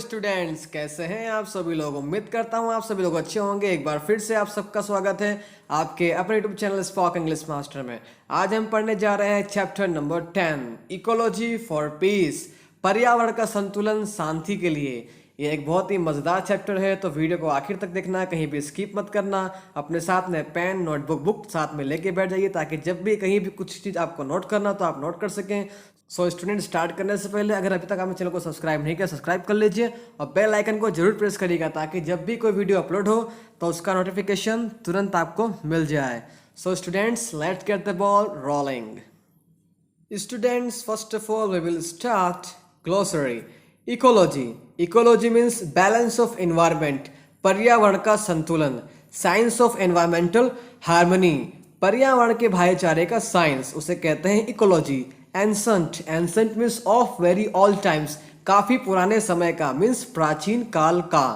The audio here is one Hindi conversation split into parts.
स्टूडेंट्स, कैसे हैं आप सभी लोग। उम्मीद करता हूं आप सभी लोग अच्छे होंगे। एक बार फिर से आप सबका स्वागत है आपके अपने YouTube channel spoke English master में। आज हम पढ़ने जा रहे हैं chapter number 10, ecology for piece, पर्यावरण का संतुलन शांति के लिए। ये एक बहुत ही मज़ेदार चैप्टर है, तो वीडियो को आखिर तक देखना, कहीं भी स्किप मत करना। अपने साथ में पेन, नोटबुक, बुक साथ में लेके बैठ जाइए, ताकि जब भी कहीं भी कुछ चीज़ आपको नोट करना तो आप नोट कर सकें। सो स्टूडेंट, स्टार्ट करने से पहले अगर अभी तक आपने चैनल को सब्सक्राइब नहीं किया, सब्सक्राइब कर लीजिए और बेल आइकन को जरूर प्रेस करिएगा, ताकि जब भी कोई वीडियो अपलोड हो तो उसका नोटिफिकेशन तुरंत आपको मिल जाए। So students, let's get the ball rolling. Students, first of all, we will start glossary. Ecology. Ecology means balance of environment. पर्यावरण का संतुलन. Science of environmental harmony. पर्यावरण के भाईचारे का साइंस, उसे कहते हैं ecology. Ancient. Ancient means of very old times. काफी पुराने समय का, means प्राचीन काल का.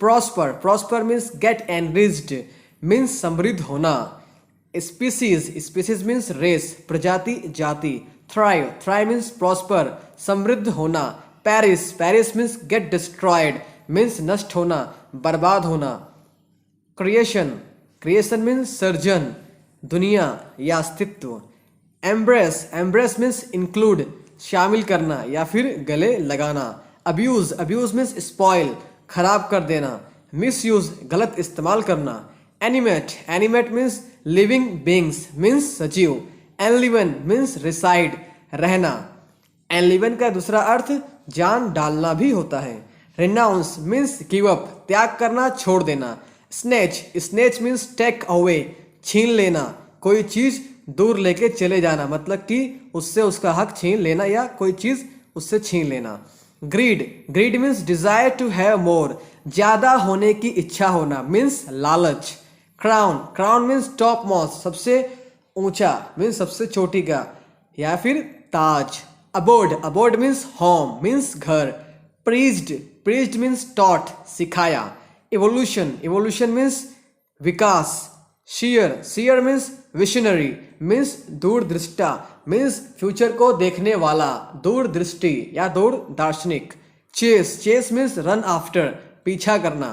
Prosper. Prosper means get enriched, means समृद्ध होना. Species. Species means race, प्रजाति, जाति. Thrive. Thrive means prosper, समृद्ध होना. Perish. Perish means get destroyed, means नष्ट होना, बर्बाद होना. Creation. Creation means सर्जन, दुनिया या अस्तित्व. Embrace. Embrace means include, शामिल करना या फिर गले लगाना. Abuse. Abuse means spoil, खराब कर देना. Misuse. गलत इस्तेमाल करना. Animate. Animate means living beings, means सजीव. Enliven means reside, रहना. Enliven का दूसरा अर्थ जान डालना भी होता है. Renounce means give up, त्याग करना, छोड़ देना. Snatch. Snatch means take away, छीन लेना, कोई चीज दूर लेके चले जाना, मतलब कि उससे उसका हक छीन लेना या कोई चीज उससे छीन लेना. Greed. Greed means desire to have more, ज्यादा होने की इच्छा होना, means लालच. Crown. Crown means top most, सबसे ऊंचा, मीन्स सबसे चोटी का, या फिर ताज. Aboard. Aboard means home, means घर. प्रीज्ड. प्रीज्ड मीन्स टॉट, सिखाया. इवोल्यूशन. इवोल्यूशन मीन्स विकास. Seer. Seer means visionary, means दूरदृष्टा, मीन्स फ्यूचर को देखने वाला, दूरदृष्टि या दूरदार्शनिक. Chase. Chase means run after, पीछा करना.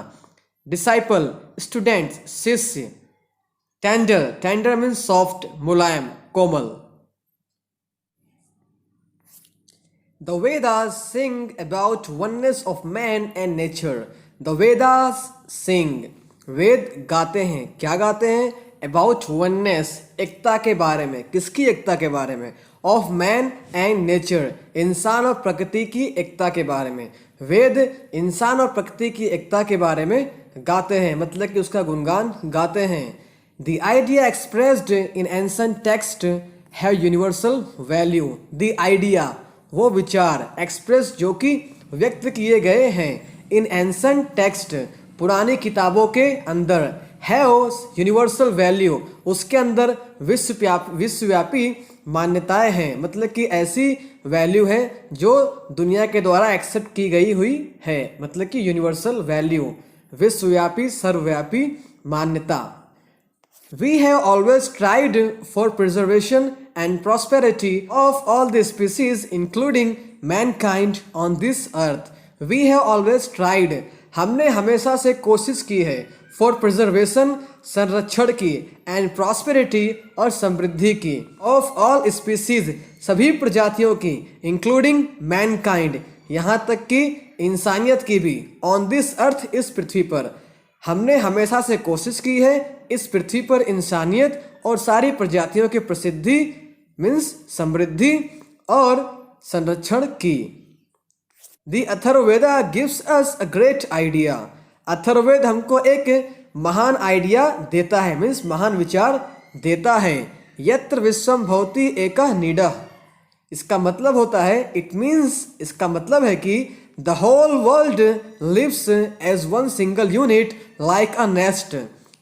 डिसाइपल. स्टूडेंट, शिष्य. Tender. Tender means soft, मुलायम, कोमल. The Vedas sing about oneness of man and nature. The Vedas sing. वेद गाते हैं. क्या गाते हैं? About oneness, एकता के बारे में. किसकी एकता के बारे में? Of man and nature, इंसान और प्रकृति की एकता के बारे में. वेद इंसान और प्रकृति की एकता के बारे में गाते हैं, मतलब कि उसका गुणगान गाते हैं. The idea expressed in ancient text have universal value. The idea, वो विचार, expressed जो कि व्यक्त किए गए हैं, in ancient text, पुरानी किताबों के अंदर, have universal value, उसके अंदर विश्वव्यापी मान्यताएं हैं, मतलब कि ऐसी वैल्यू है जो दुनिया के द्वारा एक्सेप्ट की गई हुई है, मतलब कि यूनिवर्सल वैल्यू, विश्वव्यापी, सर्वव्यापी मान्यता. We have always tried for preservation and prosperity of all the species, including mankind on this earth. We have always tried, हमने हमेशा से कोशिश की है, for preservation, संरक्षण की, and prosperity, और समृद्धि की, of all species, सभी प्रजातियों की, including mankind, यहाँ तक कि इंसानियत की भी, on this earth, इस पृथ्वी पर. हमने हमेशा से कोशिश की है इस पृथ्वी पर इंसानियत और सारी प्रजातियों की प्रसिद्धि, मीन्स समृद्धि और संरक्षण की. The Atharvaveda gives us a great idea. Atharvaveda हमको एक महान आइडिया देता है, मीन्स महान विचार देता है. यत्र विश्वम भवति एकः नीडः, इसका मतलब होता है, इट मीन्स, इसका मतलब है कि the whole world lives as one single unit like a nest.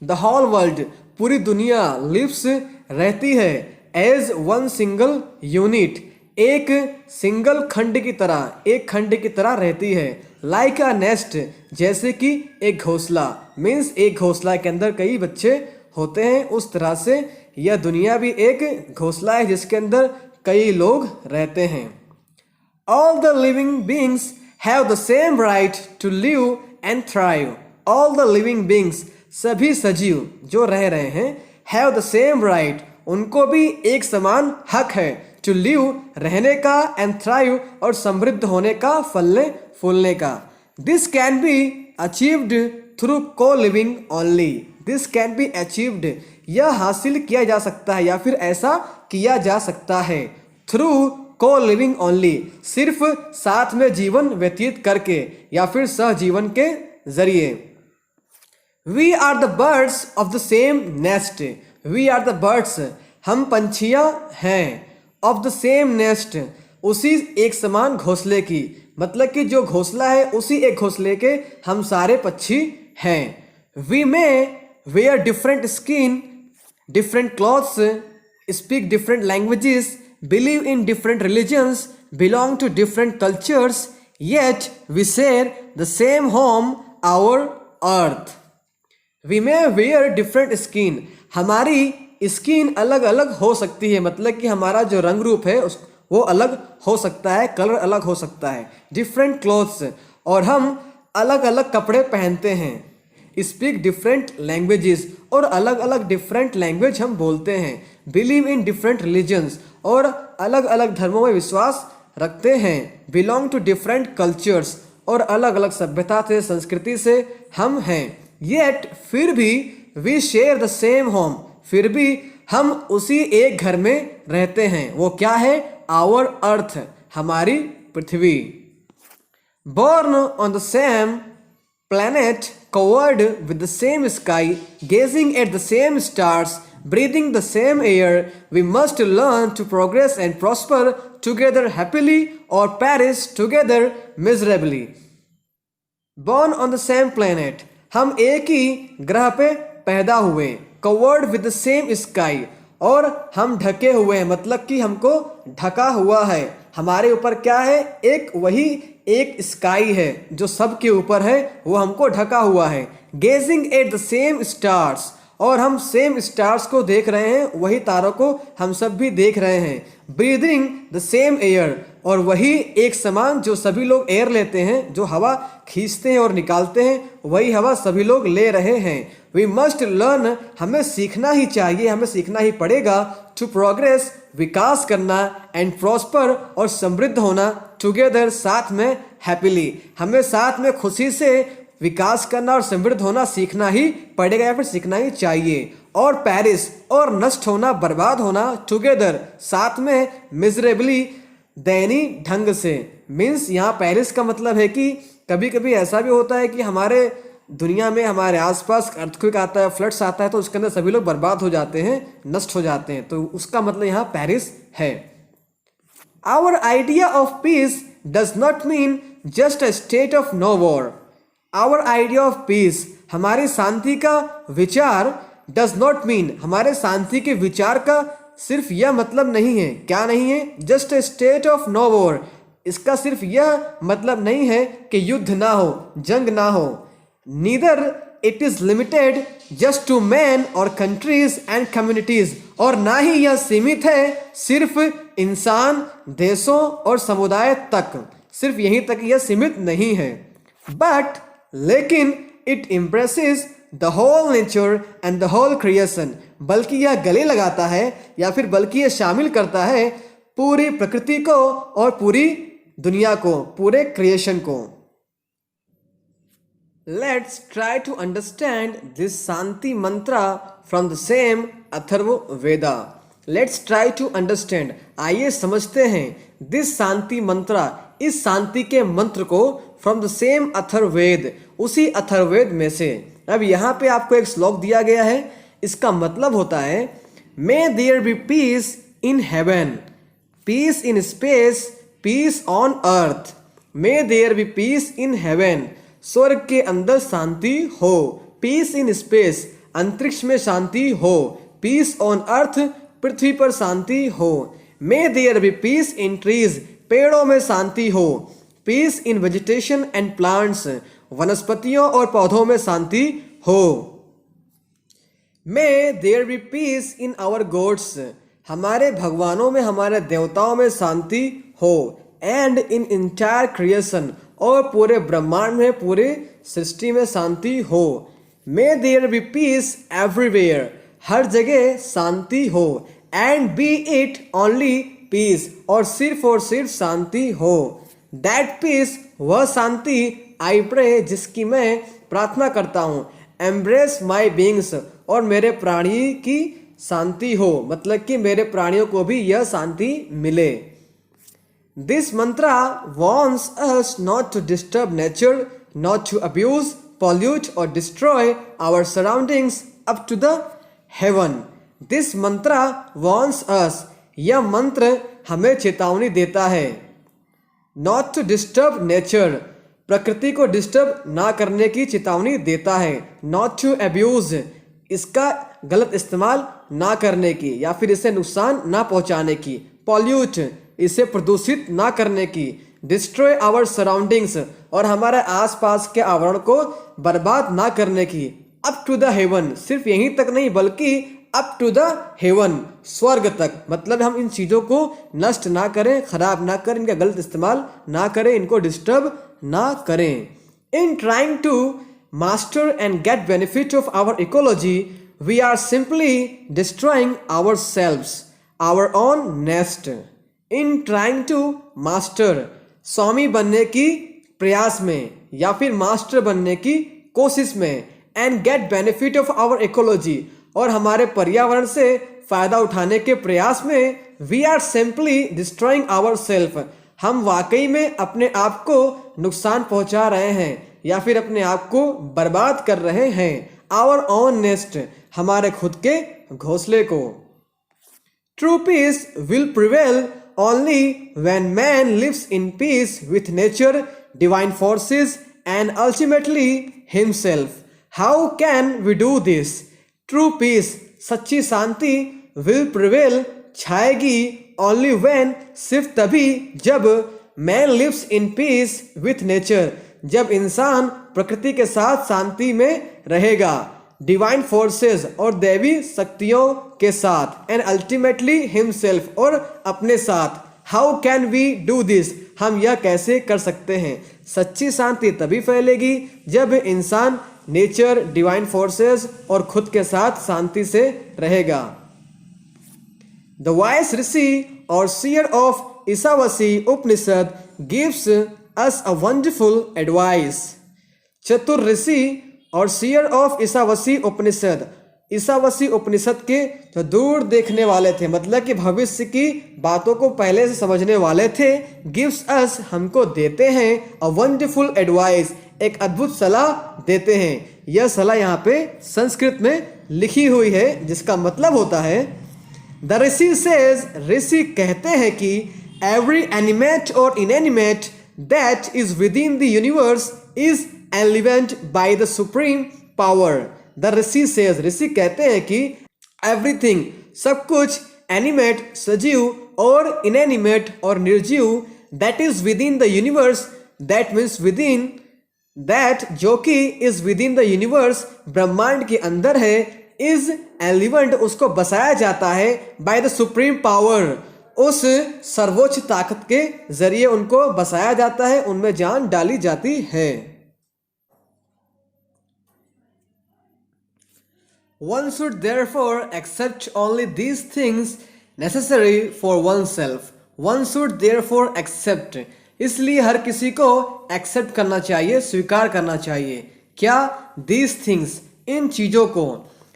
The whole world, पूरी दुनिया, lives, रहती है, as one single unit, एक सिंगल खंड की तरह, एक खंड की तरह रहती है. like a nest, जैसे कि एक घोंसला, means एक घोंसला के अंदर कई बच्चे होते हैं, उस तरह से यह दुनिया भी एक घोंसला है जिसके अंदर कई लोग रहते हैं. All the living beings have the same right to live and thrive. All the living beings, सभी सजीव जो रह रहे हैं, हैव द सेम राइट, उनको भी एक समान हक है, टू लिव, रहने का, एंड थ्राइव, और समृद्ध होने का, फलने फूलने का। This can be achieved through co living only. This can be achieved, यह हासिल किया जा सकता है या फिर ऐसा किया जा सकता है, थ्रू को लिविंग ओनली, सिर्फ साथ में जीवन व्यतीत करके या फिर सहजीवन के जरिए। We are the birds of the same nest. We are the birds, हम पंछियां हैं, ऑफ द सेम नेस्ट, उसी एक समान घोंसले की, मतलब कि जो घोंसला है उसी एक घोंसले के हम सारे पक्षी हैं। We may wear different skin, different clothes, speak different languages, believe in different religions, belong to different cultures, yet we share the same home, our earth. We may wear different skin, हमारी स्किन अलग अलग हो सकती है, मतलब कि हमारा जो रंग रूप है वो अलग हो सकता है, कलर अलग हो सकता है। डिफरेंट क्लोथ्स, और हम अलग अलग कपड़े पहनते हैं। स्पीक डिफरेंट लैंग्वेजेस, और अलग अलग डिफरेंट लैंग्वेज हम बोलते हैं। बिलीव इन डिफरेंट रिलीजन्स, और अलग अलग धर्मों में विश्वास रखते हैं। बिलोंग टू डिफरेंट कल्चर्स, और अलग अलग सभ्यता से, संस्कृति से हम हैं। येट, फिर भी, we share the same home, फिर भी हम उसी एक घर में रहते हैं। वो क्या है? आवर अर्थ, हमारी पृथ्वी। Born on the same planet, covered with the same sky, gazing at the same stars, breathing the same air, we must learn to progress and prosper together happily or perish together miserably. Born on the same planet, हम एक ही ग्रह पे पैदा हुए। Covered with the same sky, और हम ढके हुए हैं, मतलब कि हमको ढका हुआ है। हमारे ऊपर क्या है? एक वही एक स्काई है जो सबके ऊपर है, वो हमको ढका हुआ है। Gazing at the same stars, और हम सेम स्टार्स को देख रहे हैं, वही तारों को हम सब भी देख रहे हैं। ब्रीदिंग द सेम एयर, और वही एक समान जो सभी लोग एयर लेते हैं, जो हवा खींचते हैं और निकालते हैं, वही हवा सभी लोग ले रहे हैं। वी मस्ट लर्न, हमें सीखना ही चाहिए, हमें सीखना ही पड़ेगा। टू प्रोग्रेस, विकास करना, एंड प्रॉस्पर, और समृद्ध होना, टुगेदर, साथ में, हैप्पीली, हमें साथ में खुशी से विकास करना और समृद्ध होना सीखना ही पड़ेगा या फिर सीखना ही चाहिए। और पेरिस, और नष्ट होना, बर्बाद होना, टुगेदर, साथ में, मिजरेबली, दैनी ढंग से। मीन्स यहाँ पेरिस का मतलब है कि कभी कभी ऐसा भी होता है कि हमारे दुनिया में हमारे आसपास अर्थक्वेक आता है, फ्लड्स आता है, तो उसके अंदर सभी लोग बर्बाद हो जाते हैं, नष्ट हो जाते हैं, तो उसका मतलब यहाँ पेरिस है। Our idea of peace does not mean just a state of no war. Our idea of peace, हमारी शांति का विचार, डज नॉट मीन, हमारे शांति के विचार का सिर्फ यह मतलब नहीं है। क्या नहीं है? Just a state of no war, इसका सिर्फ यह मतलब नहीं है कि युद्ध ना हो, जंग ना हो। Neither it is limited just to man और कंट्रीज एंड कम्युनिटीज, और ना ही यह सीमित है सिर्फ इंसान, देशों और समुदाय तक, सिर्फ यहीं तक यह सीमित नहीं है। बट, लेकिन, it impresses the whole nature and the whole creation, बल्कि यह गले लगाता है या फिर बल्कि यह शामिल करता है पूरी प्रकृति को और पूरी दुनिया को, पूरे क्रिएशन को। Let's try to understand this shanti mantra from the same Atharvaveda. Let's try to understand, आइए समझते हैं, दिस शांति मंत्रा, इस शांति के मंत्र को, फ्रॉम द सेम अथर्ववेद, उसी अथर्ववेद में से। अब यहाँ पे आपको एक श्लोक दिया गया है, इसका मतलब होता है may there be peace in heaven, peace in space, peace on earth. May there be peace in heaven, स्वर्ग के अंदर शांति हो। पीस इन स्पेस, अंतरिक्ष में शांति हो। पीस ऑन अर्थ, पृथ्वी पर शांति हो। May there be peace in trees, पेड़ों में शांति हो। Peace in vegetation and plants, वनस्पतियों और पौधों में शांति हो। May there be peace in our gods, हमारे भगवानों में, हमारे देवताओं में शांति हो। एंड इन इंटायर क्रिएशन, और पूरे ब्रह्मांड में, पूरे सृष्टि में शांति हो। May there be peace everywhere, हर जगह शांति हो। And be it only peace, और सिर्फ शांति हो। दैट पीस, वह शांति, आई प्रे, जिसकी मैं प्रार्थना करता हूँ। एम्ब्रेस माई बींग्स, और मेरे प्राणी की शांति हो, मतलब कि मेरे प्राणियों को भी यह शांति मिले। This mantra wants us not to disturb nature, not to abuse, pollute or destroy our surroundings up to the heaven. This mantra warns us, यह मंत्र हमें चेतावनी देता है। Not to disturb nature, प्रकृति को डिस्टर्ब ना करने की चेतावनी देता है। Not to abuse, इसका गलत इस्तेमाल ना करने की या फिर इसे नुकसान ना पहुंचाने की। Pollute, इसे प्रदूषित ना करने की। डिस्ट्रॉय आवर सराउंडिंग्स, और हमारे आसपास के आवरण को बर्बाद ना करने की। अप टू द हेवन, सिर्फ यहीं तक नहीं बल्कि अप टू द हेवन, स्वर्ग तक, मतलब हम इन चीज़ों को नष्ट ना करें, खराब ना करें, इनका गलत इस्तेमाल ना करें, इनको डिस्टर्ब ना करें। In trying to master and get benefit of our ecology, we are simply destroying ourselves, our own nest. In trying to master, स्वामी बनने की प्रयास में या फिर मास्टर बनने की कोशिश में। And get benefit of our ecology, और हमारे पर्यावरण से फायदा उठाने के प्रयास में। We are simply destroying our self, हम वाकई में अपने आप को नुकसान पहुंचा रहे हैं या फिर अपने आप को बर्बाद कर रहे हैं। आवर ओन नेस्ट, हमारे खुद के घोंसले को। True peace will prevail only when man lives in peace with nature, divine forces, and ultimately himself. How can we do this? True peace, सच्ची शांति, will prevail, छाएगी, only when, सिर्फ तभी जब man lives in peace with nature, जब इंसान प्रकृति के साथ शांति में रहेगा। डिवाइन फोर्सेस, और दैवी शक्तियों के साथ। एंड अल्टीमेटली हिमसेल्फ, और अपने साथ। How can we do this, हम यह कैसे कर सकते हैं? सच्ची शांति तभी फैलेगी जब इंसान नेचर, डिवाइन फोर्सेस और खुद के साथ शांति से रहेगा। द वाइस ऋषि और seer of Ishavasya Upanishad gives us a wonderful advice. चतुर ऋषि और सीयर ऑफ ईशावासी उपनिषद, ईशावासी उपनिषद के जो दूर देखने वाले थे, मतलब कि भविष्य की बातों को पहले से समझने वाले थे। गिव्स अस, हमको देते हैं। अ वंडरफुल एडवाइस, एक अद्भुत सलाह देते हैं। यह सलाह यहाँ पे संस्कृत में लिखी हुई है, जिसका मतलब होता है द ऋषि सेज, ऋषि कहते हैं कि एवरी एनिमेट और inanimate that is within the universe is enveloped by the supreme power. The rishi says, ऋषि कहते हैं कि एवरीथिंग, सब कुछ, एनिमेट सजीव और इनएनिमेट और निर्जीव, that is within the universe, that means with in, that जो कि is within the universe, ब्रह्मांड के अंदर है, इज एलिवेंट, उसको बसाया जाता है, बाय द सुप्रीम पावर, उस सर्वोच्च ताकत के जरिए उनको बसाया जाता है, उनमें जान डाली जाती है। One should therefore accept only these things necessary for oneself. One should therefore accept. इसलिए हर किसी को एक्सेप्ट करना चाहिए, स्वीकार करना चाहिए। क्या? these things, इन चीज़ों को।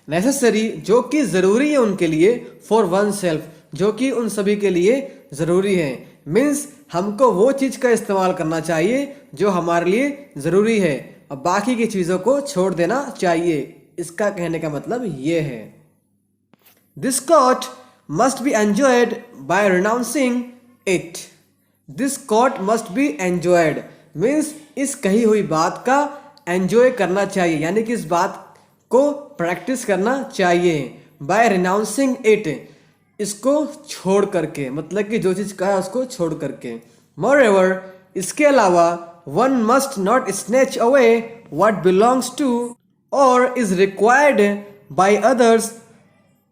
necessary, जो कि ज़रूरी है उनके लिए। for oneself, जो कि उन सभी के लिए ज़रूरी है। मीन्स हमको वो चीज़ का इस्तेमाल करना चाहिए जो हमारे लिए ज़रूरी है, और बाकी की चीज़ों को छोड़ देना चाहिए। इसका कहने का मतलब ये है। This quote must be enjoyed by renouncing it. This quote must be enjoyed means इस कही हुई बात का एंजॉय करना चाहिए, यानी कि इस बात को प्रैक्टिस करना चाहिए। बाय रिनाउंसिंग इट, इसको छोड़ करके, मतलब कि जो चीज़ कहा है उसको छोड़ करके। मोreover, इसके अलावा one must not snatch away what belongs to or is required by others.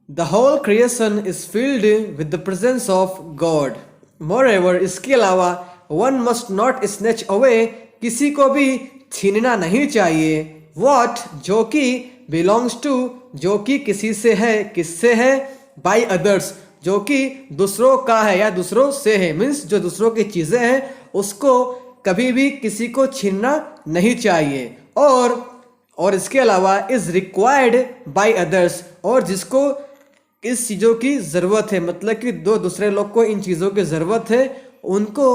The whole creation is filled with the presence of God. Moreover, इसके अलावा one must not snatch away, किसी को भी छीनना नहीं चाहिए। वॉट जो कि बिलोंग्स टू जो कि किसी से है, किससे है, बाय अदर्स जो कि दूसरों का है या दूसरों से है, मीन्स जो दूसरों की चीजें हैं उसको कभी भी किसी को छीनना नहीं चाहिए। और इसके अलावा इज रिक्वायर्ड बाय अदर्स, और जिसको इस चीज़ों की ज़रूरत है, मतलब कि दो दूसरे लोग को इन चीज़ों की ज़रूरत है, उनको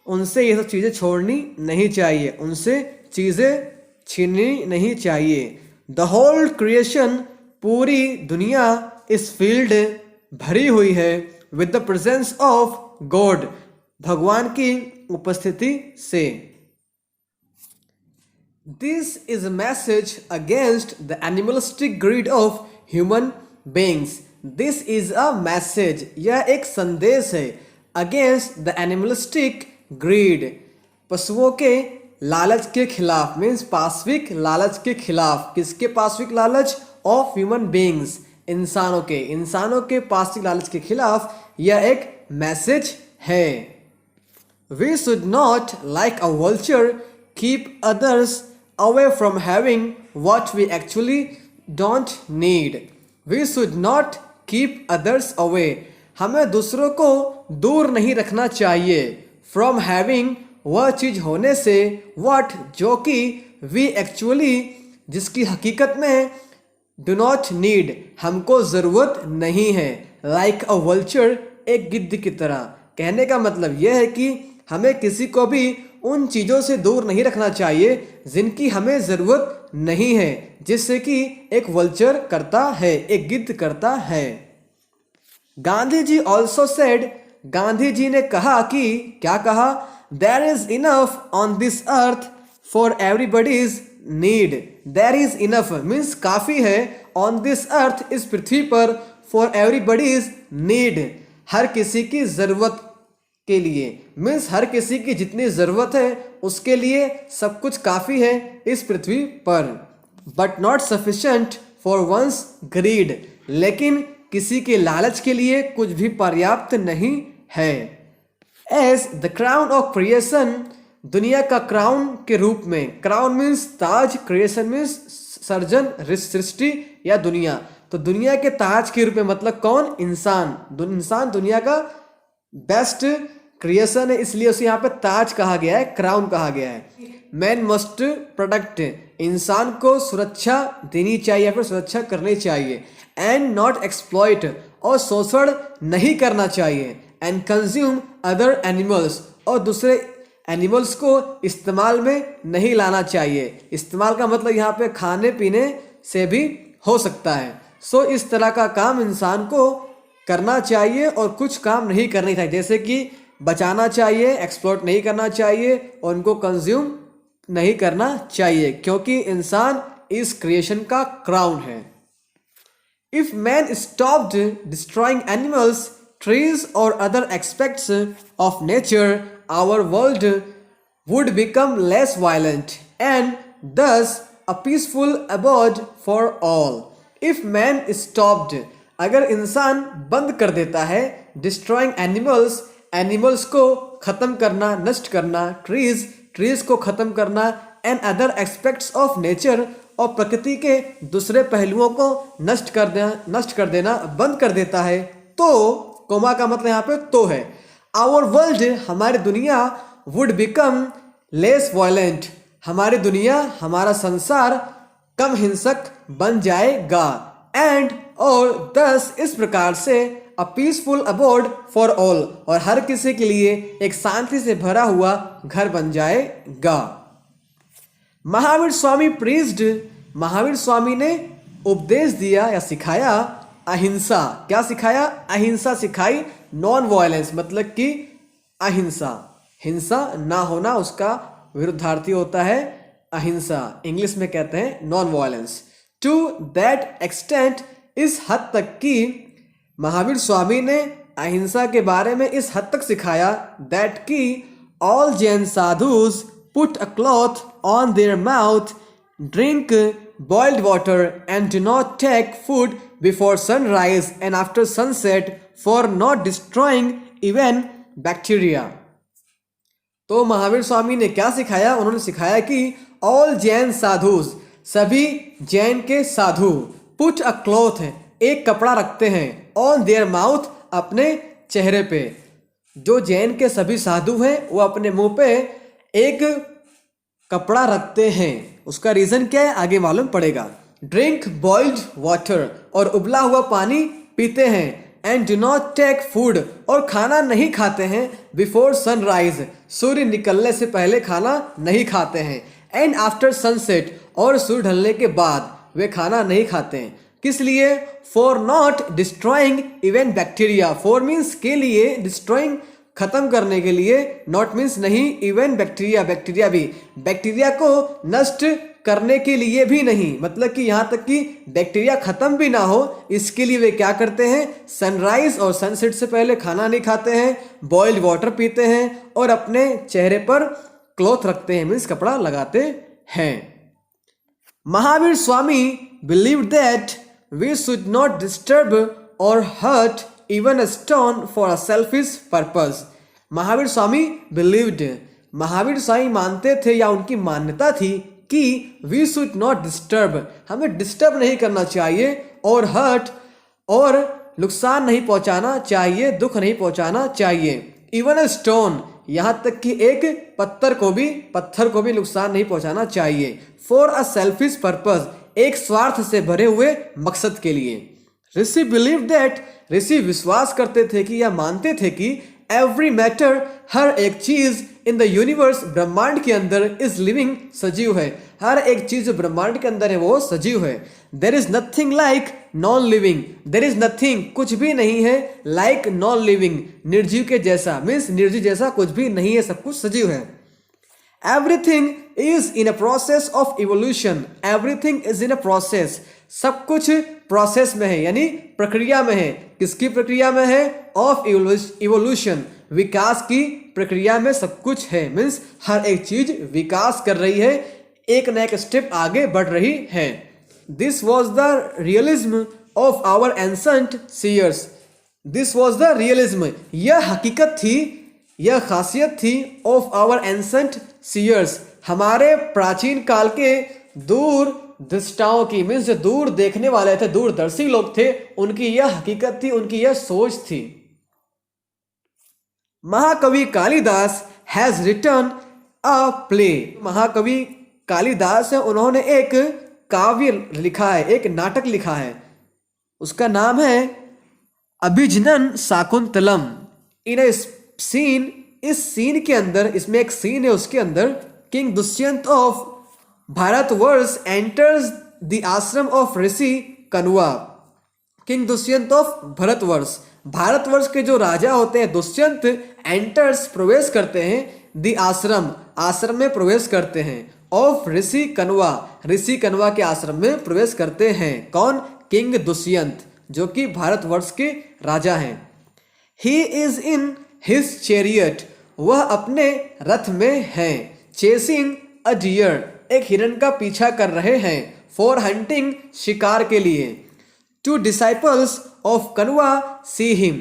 उनसे ये सब चीज़ें छोड़नी नहीं चाहिए, उनसे चीज़ें छीननी नहीं चाहिए। द होल क्रिएशन पूरी दुनिया इस फील्ड भरी हुई है with the presence of God, भगवान की उपस्थिति से। This is a message against the animalistic greed of human beings. This is a message, यह एक संदेश है, अगेंस्ट द एनिमलिस्टिक ग्रीड, पशुओं के लालच के खिलाफ, मीन्स पाश्विक लालच के खिलाफ। किसके पाश्विक लालच? ऑफ ह्यूमन बींग्स, इंसानों के पाश्विक लालच के खिलाफ यह एक मैसेज है। We should not like a vulture keep others away from having what we actually don't need. We should not keep others away. हमें दूसरों को दूर नहीं रखना चाहिए from having, वह चीज होने से, what जो कि we actually जिसकी हकीकत में do not need हमको ज़रूरत नहीं है। like a vulture, एक गिद्ध की तरह। कहने का मतलब यह है कि हमें किसी को भी उन चीज़ों से दूर नहीं रखना चाहिए जिनकी हमें ज़रूरत नहीं है, जिससे कि एक वल्चर करता है, एक गिद्ध करता है। गांधी जी ऑल्सो सेड, गांधी जी ने कहा कि, क्या कहा? There is enough on this earth for everybody's need. There is enough means काफ़ी है, ऑन दिस अर्थ, इस पृथ्वी पर, फॉर एवरीबडीज नीड, हर किसी की ज़रूरत के लिए, मीन्स हर किसी की जितनी ज़रूरत है उसके लिए सब कुछ काफ़ी है इस पृथ्वी पर। But not sufficient for one's greed, लेकिन किसी के लालच के लिए कुछ भी पर्याप्त नहीं है। As the crown of creation, दुनिया का क्राउन के रूप में, क्राउन मीन्स ताज, क्रिएशन मीन्स सर्जन, सृष्टि या दुनिया, तो दुनिया के ताज के रूप में मतलब कौन? इंसान। इंसान दुनिया का बेस्ट क्रिएशन है, इसलिए उसे यहाँ पे ताज कहा गया है, क्राउन कहा गया है। मैन मस्ट प्रोटेक्ट, इंसान को सुरक्षा देनी चाहिए या फिर सुरक्षा करनी चाहिए। एंड नॉट एक्सप्लॉइट, और शोषण नहीं करना चाहिए। एंड कंज्यूम अदर एनिमल्स, और दूसरे एनिमल्स को इस्तेमाल में नहीं लाना चाहिए। इस्तेमाल का मतलब यहाँ पे खाने पीने से भी हो सकता है। सो इस तरह का काम इंसान को करना चाहिए और कुछ काम नहीं करने चाहिए, जैसे कि बचाना चाहिए, एक्सप्लॉइट नहीं करना चाहिए और उनको कंज्यूम नहीं करना चाहिए, क्योंकि इंसान इस क्रिएशन का क्राउन है। If man stopped destroying animals, trees और other aspects of nature, our world would become less violent and thus a peaceful abode for all. If man stopped, अगर इंसान बंद कर देता है, डिस्ट्रॉइंग एनिमल्स, एनिमल्स को ख़त्म करना, नष्ट करना, ट्रीज को ख़त्म करना, and other aspects of nature, और प्रकृति के दूसरे पहलुओं को नष्ट कर देना बंद कर देता है, तो कोमा का मतलब यहाँ पे तो है। आवर वर्ल्ड, हमारी दुनिया, वुड बिकम लेस वायलेंट, हमारी दुनिया, हमारा संसार कम हिंसक बन जाएगा। एंड और दस, इस प्रकार से, a peaceful abode for all, और हर किसी के लिए एक शांति से भरा हुआ घर बन जाएगा। महावीर स्वामी प्रीज्ड, महावीर स्वामी ने उपदेश दिया या सिखाया अहिंसा। क्या सिखाया? अहिंसा सिखाई। नॉन वायलेंस मतलब कि अहिंसा, हिंसा ना होना, उसका विरुद्धार्थी होता है अहिंसा, इंग्लिश में कहते हैं non violence. To that extent, इस हद तक कि महावीर स्वामी ने अहिंसा के बारे में इस हद तक सिखाया, दैट कि all Jain sadhus put a cloth on their mouth, drink boiled water, and do not take food before sunrise and after sunset, for not destroying even bacteria. तो महावीर स्वामी ने क्या सिखाया? उन्होंने सिखाया कि ऑल जैन साधुज, सभी जैन के साधु, पुट अ क्लॉथ, एक कपड़ा रखते हैं, ऑन देयर माउथ, अपने चेहरे पे। जो जैन के सभी साधु हैं वो अपने मुंह पे एक कपड़ा रखते हैं। उसका रीजन क्या है आगे मालूम पड़ेगा। ड्रिंक बॉइल्ड वाटर, और उबला हुआ पानी पीते हैं। And do not take food, और खाना नहीं खाते हैं। बिफोर सनराइज, सूर्य निकलने से पहले खाना नहीं खाते हैं। एंड आफ्टर सनसेट, और सूर्य ढलने के बाद वे खाना नहीं खाते हैं। किस लिए? For not destroying even bacteria, for means के लिए, डिस्ट्रॉइंग खत्म करने के लिए, नॉट मीन्स नहीं, इवन बैक्टीरिया, बैक्टीरिया भी, बैक्टीरिया को नष्ट करने के लिए भी नहीं, मतलब कि यहाँ तक कि बैक्टीरिया खत्म भी ना हो, इसके लिए वे क्या करते हैं? सनराइज और सनसेट से पहले खाना नहीं खाते हैं, बॉइल्ड वाटर पीते हैं और अपने चेहरे पर क्लॉथ रखते हैं, मीन्स कपड़ा लगाते हैं। Mahavir Swami believed that we should not disturb और hurt even a stone for a selfish purpose. Mahavir Swami believed, Mahavir Swami मानते थे या उनकी मान्यता थी कि वी शुड नॉट डिस्टर्ब, हमें डिस्टर्ब नहीं करना चाहिए, और हर्ट, और नुकसान नहीं पहुंचाना चाहिए, दुख नहीं पहुंचाना चाहिए। इवन अ स्टोन, यहाँ तक कि एक पत्थर को भी नुकसान नहीं पहुंचाना चाहिए। फॉर अ सेल्फिश पर्पस, एक स्वार्थ से भरे हुए मकसद के लिए। ऋषि बिलीव दैट, ऋषि विश्वास करते थे कि या मानते थे कि एवरी मैटर, हर एक चीज इन द यूनिवर्स, ब्रह्मांड के अंदर, इज लिविंग, सजीव है। हर एक चीज जो ब्रह्मांड के अंदर है वो सजीव है। There is nothing like non living, there is nothing, कुछ भी नहीं है, लाइक नॉन लिविंग, निर्जीव के जैसा, मीन्स निर्जीव जैसा कुछ भी नहीं है, सब कुछ सजीव है। Everything is in a process of evolution, everything is in a process, सब कुछ प्रोसेस में है, यानी प्रक्रिया में है। किसकी प्रक्रिया में है? ऑफ इवोल्यूशन, विकास की प्रक्रिया में सब कुछ है, मीन्स हर एक चीज विकास कर रही है, एक न एक स्टेप आगे बढ़ रही है। This was the realism of our ancient seers, this was the realism, यह हकीकत थी, यह खासियत थी, ऑफ आवर एंसेंट सीयर्स, हमारे प्राचीन काल के दूर दृष्टाओं की, मीन्स जो दूर देखने वाले थे, दूरदर्शी लोग थे, उनकी यह हकीकत थी, उनकी यह सोच थी। महाकवि Kalidas has written a play, महाकवि कालिदास है, उन्होंने एक काव्य लिखा है, एक नाटक लिखा है, उसका नाम है Abhijnana Shakuntalam. In a scene, इस सीन के अंदर, इसमें एक सीन है, उसके अंदर king Dushyant of Bharatvarsh enters the ashram of rishi Kanva. King Dushyant of Bharatvarsh, Bharatvarsh के जो राजा होते हैं दुष्यंत, एंटर्स, प्रवेश करते हैं, द आश्रम, आश्रम में प्रवेश करते हैं, ऑफ ऋषि कण्वा, ऋषि कण्वा के आश्रम में प्रवेश करते हैं। कौन? किंग दुष्यंत, जो कि भारतवर्ष के राजा हैं। He is in his chariot, वह अपने रथ में है। चेसिंग अ डियर, एक हिरण का पीछा कर रहे हैं। फॉर हंटिंग, शिकार के लिए। Two disciples of Kanva see him,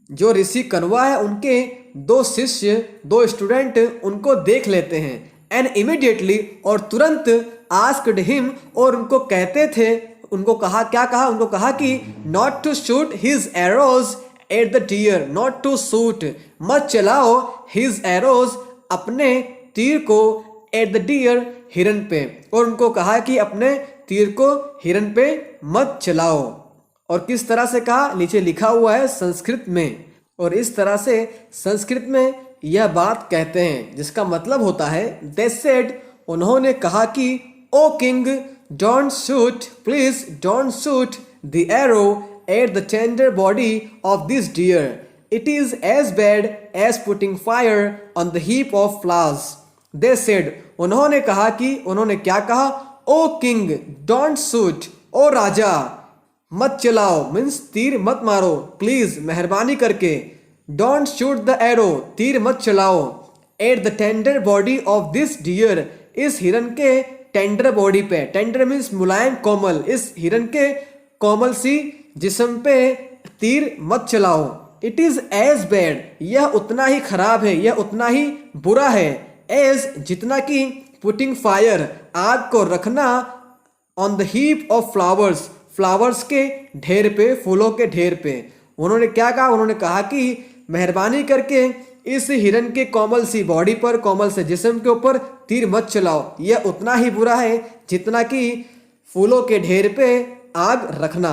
जो ऋषि कण्वा है उनके दो शिष्य, दो स्टूडेंट उनको देख लेते हैं। एंड इमीडिएटली, और तुरंत, आस्क्ड हिम, और उनको कहते थे, उनको कहा, क्या कहा? उनको कहा कि not to shoot his arrows at the deer, not to shoot, मत चलाओ, हिज एरोज, अपने तीर को, एट द डियर, हिरन पे, और उनको कहा कि अपने तीर को हिरन पे मत चलाओ। और किस तरह से कहा? नीचे लिखा हुआ है संस्कृत में, और इस तरह से संस्कृत में यह बात कहते हैं, जिसका मतलब होता है दे सेड, उन्होंने कहा कि O king don't shoot, please don't shoot the arrow at the tender body of this deer, it is as bad as putting fire on the heap of flowers. They said, उन्होंने कहा कि, उन्होंने क्या कहा? O king don't shoot, O राजा मत चलाओ, मीन्स तीर मत मारो, प्लीज मेहरबानी करके। डोंट शूट द एरो, तीर मत चलाओ। At the tender body of this deer, इस हिरन के टेंडर बॉडी पे, टेंडर मीन्स मुलायम, कोमल, इस हिरन के कोमल सी जिस्म पे तीर मत चलाओ। इट इज एज बैड, यह उतना ही खराब है, यह उतना ही बुरा है, एज जितना कि पुटिंग फायर, आग को रखना, on the heap of flowers, flowers के ढेर पे, फूलों के ढेर पे। उन्होंने क्या कहा, उन्होंने कहा कि मेहरबानी करके इस हिरन के कोमल सी बॉडी पर, कोमल से जिस्म के ऊपर तीर मत चलाओ, यह उतना ही बुरा है जितना कि फूलों के ढेर पे आग रखना।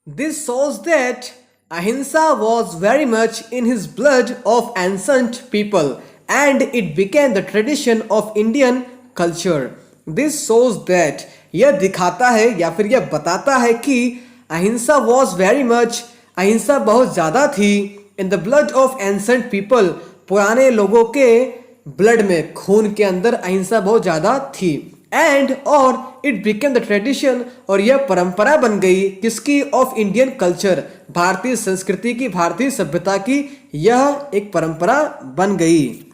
दिस शोज दैट अहिंसा was very much in his blood of ancient people and it became the tradition of Indian culture. This shows that, यह दिखाता है या फिर यह बताता है कि अहिंसा वॉज वेरी मच, अहिंसा बहुत ज्यादा थी, in the blood of ancient people, पुराने लोगों के ब्लड में, खून के अंदर अहिंसा बहुत ज्यादा थी, एंड और इट बिकेम द ट्रेडिशन, और यह परंपरा बन गई किसकी, ऑफ इंडियन कल्चर, भारतीय संस्कृति की, भारतीय सभ्यता की, यह एक परंपरा बन गई।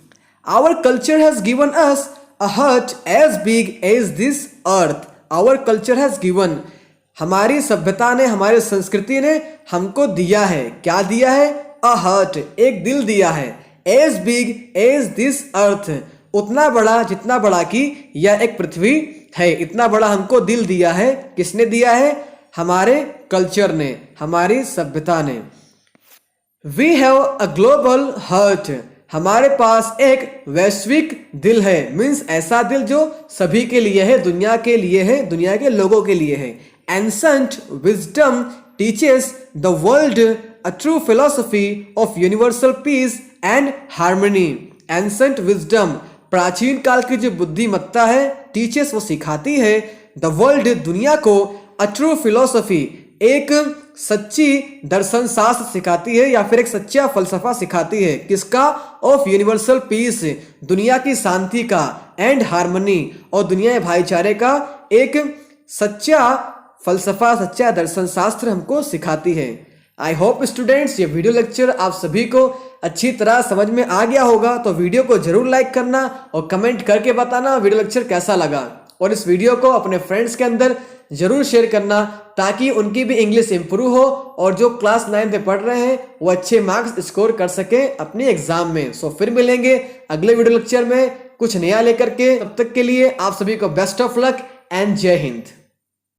Our culture has given us a heart as big as this earth, our culture has given, हमारी सभ्यता ने, हमारी संस्कृति ने हमको दिया है, क्या दिया है, अ हर्ट, एक दिल दिया है, as big as this earth, उतना बड़ा जितना बड़ा कि यह एक पृथ्वी है, इतना बड़ा हमको दिल दिया है, किसने दिया है, हमारे कल्चर ने, हमारी सभ्यता ने। We have a global heart, हमारे पास एक वैश्विक दिल है, मीन्स ऐसा दिल जो सभी के लिए है, दुनिया के लिए है, दुनिया के लोगों के लिए है। Ancient wisdom teaches the world a true philosophy of universal peace and harmony. Ancient wisdom, प्राचीन काल की जो बुद्धिमत्ता है, टीचेस, वो सिखाती है, द वर्ल्ड, दुनिया को, अ ट्रू फिलोसफी, एक सच्ची दर्शन शास्त्र सिखाती है या फिर एक सच्चा फलसफा सिखाती है, किसका, ऑफ यूनिवर्सल पीस, दुनिया की शांति का, एंड हार्मनी, और दुनिया के भाईचारे का एक सच्चा फलसफा, सच्चा दर्शन शास्त्र हमको सिखाती है। आई होप स्टूडेंट्स ये वीडियो लेक्चर आप सभी को अच्छी तरह समझ में आ गया होगा, तो वीडियो को जरूर लाइक करना और कमेंट करके बताना वीडियो लेक्चर कैसा लगा, और इस वीडियो को अपने फ्रेंड्स के अंदर जरूर शेयर करना ताकि उनकी भी इंग्लिश इंप्रूव हो और जो क्लास 9 में पढ़ रहे हैं वो अच्छे मार्क्स स्कोर कर सके अपने एग्जाम में। सो फिर मिलेंगे अगले वीडियो लेक्चर में कुछ नया लेकर के, तब तक के लिए आप सभी को बेस्ट ऑफ लक एंड जय हिंद।